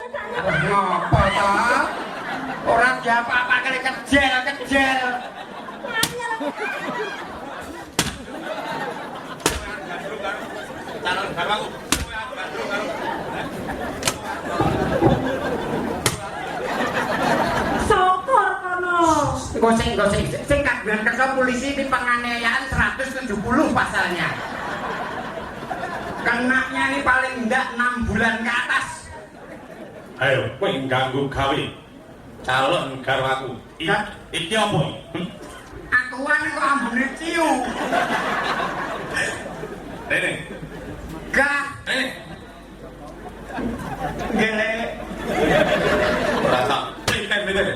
Ngopo to? Ora diapa-apa kali kejel. Calon garwaku. Sokor kono. Sing kagungan kerja polisi di penganiayaan 170 pasalnya. Kenaknya ini paling enggak 6 bulan ke atas. Ayo, kowe ganggu gawe calon garwaku. Iki apa? Akuan kok ambune ciu. Rene. Gah, Rene. gele. Ora tak pinter.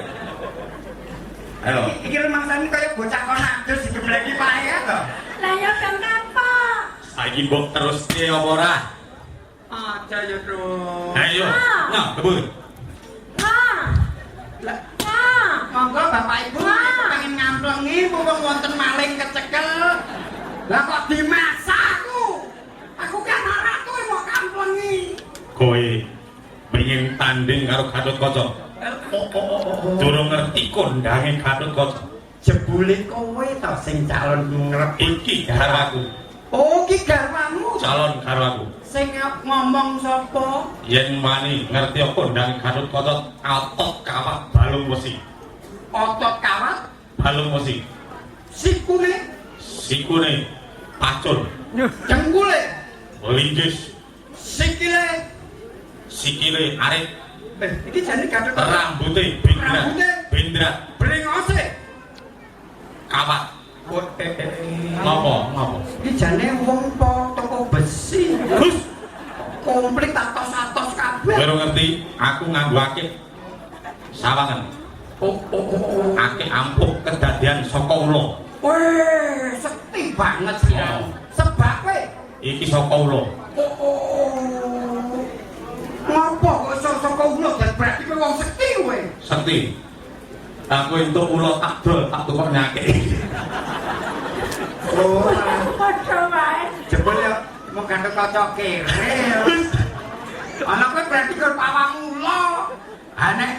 Halo. Iki rumangsane kaya bocah kon adus digebleki pae to. Lah ya kan kapok. Saiki mbok terus piye apa ora? Aja ya, Bro. Ayo, nah, kebun. Wah. Lah, Wah. monggo Bapak Ibu pengen ngamplengi mumpung wonten maling kecekel. Lah kok dimasak aku? Aku kan ora tuh mau ngamplengi. Kowe pengen tanding karo Gatotkaca. Durung ngerti kondange Gatotkaca. Jebule kowe to sing calon ngrep. Iki garwaku, Oh, ki garwamu. calon garwaku. Sing ngomong sapa? Yen wani ngerti kondange Gatotkaca, otot kawat balung wesi. Otot kawat, Balung wesi. sikune, Sikune pacul. jengkule, Linggis. sikile. Sikile arit. Iki jane Gatot Rambute bindra. Rambute? Bindra. brengose. Kawat. Oh, Ngopo? Iki jane wong po toko besi. Hus. Komplit atos-atos kabeh. Kowe ngerti aku nganggo akeh sawangan. Oh. Akeh ampuh kedadian saka ula. Weh, sekti banget sih. Sebab kowe. Iki saka ula. Oh. Ngopo kok iso saka ulo berarti kowe wong sekti kowe. Sekti. Aku entuk ula tak dol, tak tukokne akeh. Oh, Padha wae. jebul ya mau Gatot Kaca kere. Ana kowe berarti karo pawang ulo. Ha nek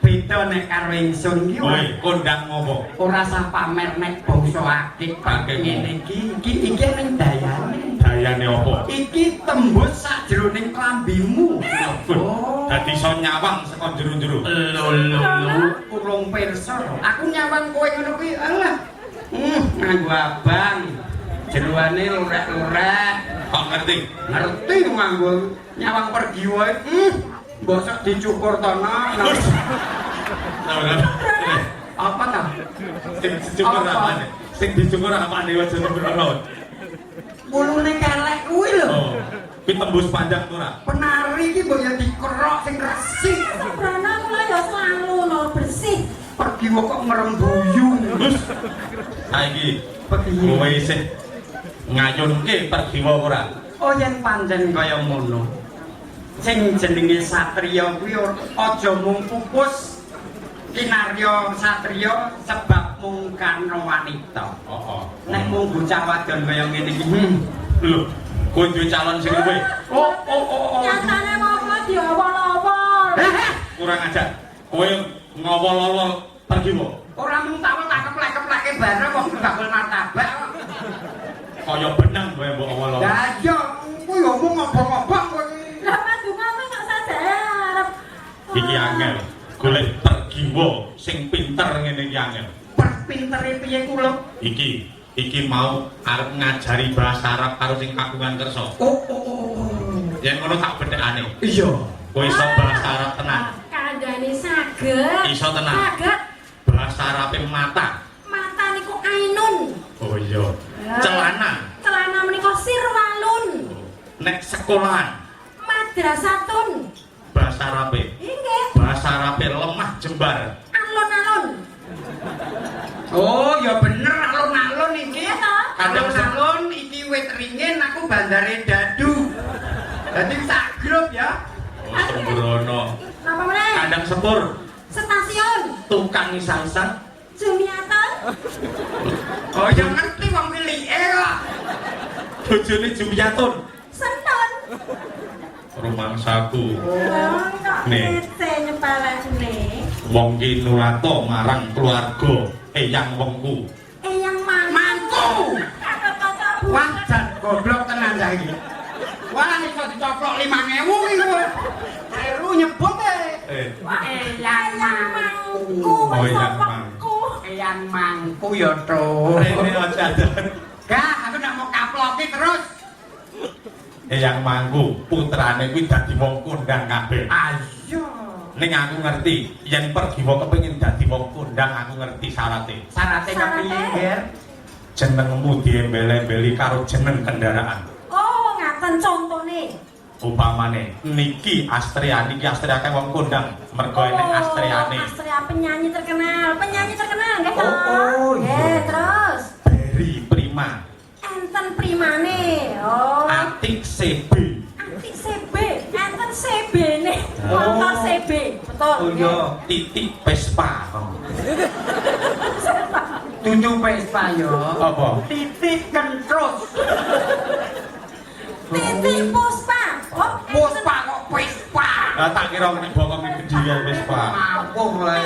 beda nek karo ingsun iki Kowe kondang ngopo? ora usah pamer nek bangsa akeh kok ngene iki ning dayane. Dayane apa? Iki tembus sajroning klambimu. Oh, dadi iso nyawang saka jero-jero. Urung pirsa. Aku nyawang kowe ngono kuwi. Alah. Nganggo abang. Jeroane lurek-lurek. Kok ngerti? Ngerti nganggo nyawang pergi wae. Bosok dicukur tono. Apa ta? Sing dicukur apane? Sing dicukur apane wae jero-jero. Mulune kelek kuwi lho. Oh. Kuwi tembus panjang to ora? Penari iki mbok ya dikerok sing resik. Brana kula ya selalu no bersih. Pergi kok ngrembuyu. Terus saiki Piye? kowe isih ngayunke pergiwa ora? Oh yen pancen kaya ngono. Sing jenenge satriya kuwi aja mung pupus kinarya satriya sebab mung karena wanita. Heeh. Nek mung bocah wadon kaya ngene iki. Lho, kowe duwe calon sing kowe. Oh. Nyatane mau diawol-awol. Kurang ajar. Kowe ngowol-olol pergiwa. Ora mung tawon tak keplek-kepleke bareng kok bakul martabak. Kaya benang kowe mbok ngowol-olol. Lah iya, kuwi yo mung ngobong-ngobong kowe. Lah madungan kok sajane arep. Iki angel. Golek pergiwa sing pinter ngene iki angel. Perpintere piye kula? Iki mau arep ngajari bahasa Arab karo sing kagungan kersa. Oh. Yen ngono tak bedhekane. Iya. Kowe iso bahasa Arab tenan. Kandhane saged. Iso tenan. Saged. Bahasa Arabe mata. Mata niku ainun. Oh iya. Celana. Celana menika sirwalun. Nek sekolahan Madrasatun. bahasa Arabe. Inggih. Bahasa Arabe lemah jembar. Alun-alun. Oh, ya bener alun-alun iki. Iya toh? Alun-alun iki wit ringin aku bandare dadu. Dadi sak grup ya. Oh, sembrono. Napa meneh? Kandang sepur, Stasiun. tukang isang-isang. Jumiatan. Oh, ya ngerti wong milike kok. Bojone Jumyatun. Senton. rumangsaku. Kok Nih. ngece nyepelekne. Wong ki nulato marang keluarga eyang wongku. Yang Mantu. Kata-kata Bu. Wajan goblok tenan ya iki. Wah iso dicoplok 5.000 iki kowe. Eru nyebut eyang mangku. Oh, Eyang Mangku. Eyang mangku ya to. Rene aja adan. Gak, aku ndak mau kaploki terus. Eyang Mangku putrane kuwi dadi wong kondang kabeh. Ayo. Ning aku ngerti yen pergiwa kepengin dadi wong kondang aku ngerti syarate. Syaratnya kepiye, Ger? Jenengmu diembel-embeli karo jeneng kendaraan. Oh, ngaten contone. Upamane niki Astria akeh wong kondang mergo enek Astriane. Astria penyanyi terkenal nggih to? Oh, iya. Nggih, terus Beri Prima, enten primane. Oh. Atik CB. Antik CB, enten CB nih. Oh. Motor CB, betul. Oh iya. Titik Vespa. Tujuh Vespa yo. Apa? Titik kentrus. Titik Puspa. Oh, Puspa kok Vespa. Lah tak kira nek bokong iki gedhe Vespa. Ngawur le.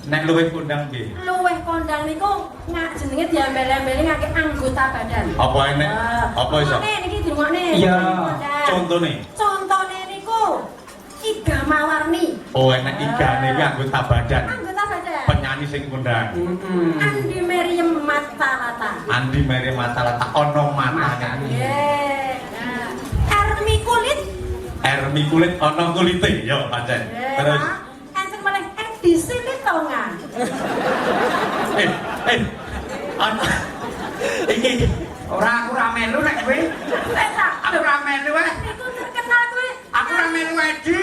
Nek luwih kondang piye? luweh kondang niku jenenge diambel-ambeli ngake anggota badan. Apa enek? Apa iso? Niki dirungokne. Iya. Contone. Contone niku Iga Mawarni. Oh enek igane kuwi anggota badan. Anggota badan. Penyanyi sing kondang. Andi Meriem Matalata. Andi Mere Matalata ono matane. Nggih. Ermi Kulit. Ermi kulit ono kulite yo pancen. Terus enten meneh edisi Litongan. ana iki Ora aku ra melu nek kowe. Aku ra melu eh. Niku terkenal kuwi. Aku ra melu Edi.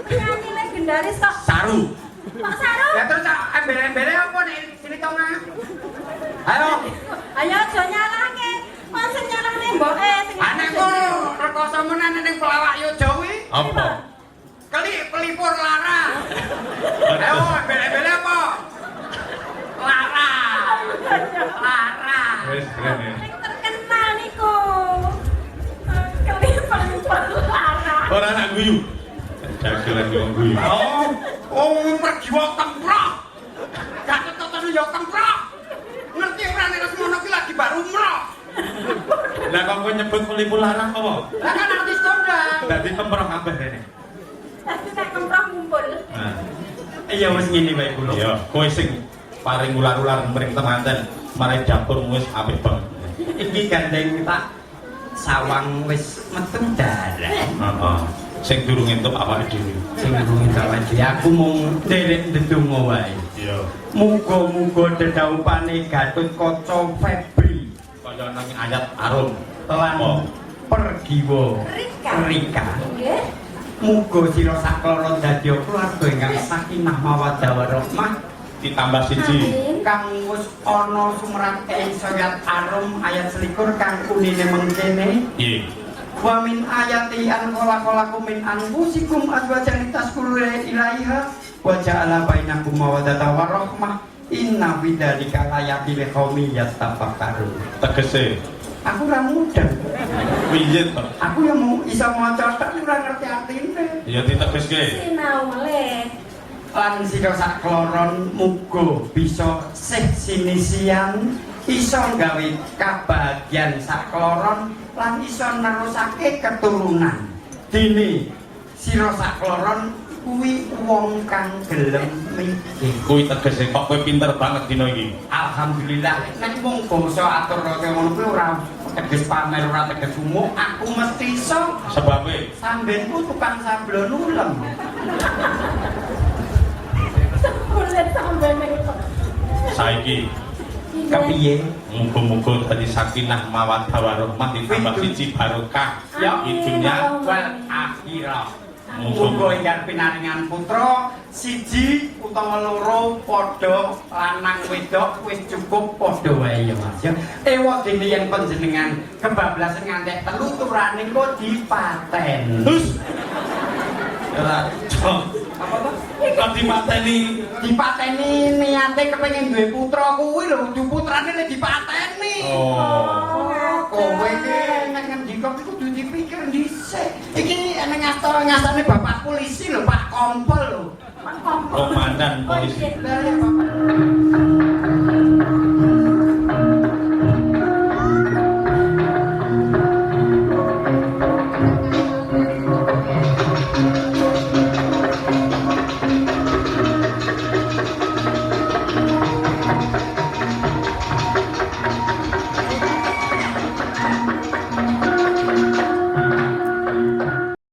Nyanyi legendaris kok. Saru. Pak Saru. Ya terus embel-embele apa nek sini to nang? Ayo. Ayo aja nyalahke. Masa nyalahne mboke sing. Anek kono rekoso menan ning pelawak yo Jawi. Apa? Pelipur lara. Ayo embel-embele apa? Lara. Lara. Wis keren ya. Sing terkenal niku. Kelipang lara. Ora anak guyu. Jagelan wong guyu. Oh, pergi wong temprok. Gak ketemu yo temprok. Ngerti ora nek semono ki lagi baru umroh. Lah kok kowe nyebut pelipur larang apa? Lah kan artis kondang. Dadi temprok kabeh rene. Tapi nek kemprong ngumpul. Nah, Iya wis ngene wae kula. iya, kowe sing paring ular-ular mring temanten, marai dapur wis apik banget. Iki gandeng tak sawang wis metu darah. Heeh. Sing durung entuk awake dhewe. Sing ngurungi kawan iki aku mung derek ndedonga wae. Iya. Muga-muga dedaupane Gatotkaca Febri Kaya nang ayat Arum. lan Pergiwa Rika. Nggih. Muga sira saklara dadi keluarga ingkang sakinah mawaddah warahmah Ditambah siji. kang wis ana sumrap ing ayat Arum ayat 21 kang kunine mengkene. Iya. Wa min ayati an khalaqalakum min anfusikum azwajan litaskunu ilaiha wa ja'ala bainakum mawaddatan wa rahmah inna fi dzalika laayatin liqaumin yattafakkarun. Tegese Aku ora mudeng. piye to? Aku yang mau iso maca tok ora ngerti artine. Ya ditegeske. Sinau meleh. Lan sira sakloron muga bisa sih sinisian iso gawe kabahagiaan sakloron lan iso nerusake keturunan. Dene sira sakloron kuwi wong kang gelem mikir. Kuwi tegese kok kowe pinter banget dina iki. Alhamdulillah nek mung basa atur kaya ngono kuwi ora teges pamer ora teges umum aku mesti iso Sebabe sambenku tukang sablon ulem. Kulit sampe niku. saiki Kepiye? muga-muga dadi sakinah mawaddah warahmah ditambah siji barokah Ya. di dunya Wal akhirah. Muga ingkang pinaringan putra siji utawa loro padha lanang wedok wis cukup padha wae ya Mas ya. Ewa dene yen panjenengan kebablasan ngantek telu turane kok dipaten. Hus ora Apa to? kok dimateni Dipateni niate kepengin duwe putra kuwi lho, du putrane lek dipateni. oh Kowe iki nek ngendika kudu dipikir dhisik. Iki ning to ngasane bapak polisi lho, Pak Kompol lho. Komandan polisi. Lah ya Bapak.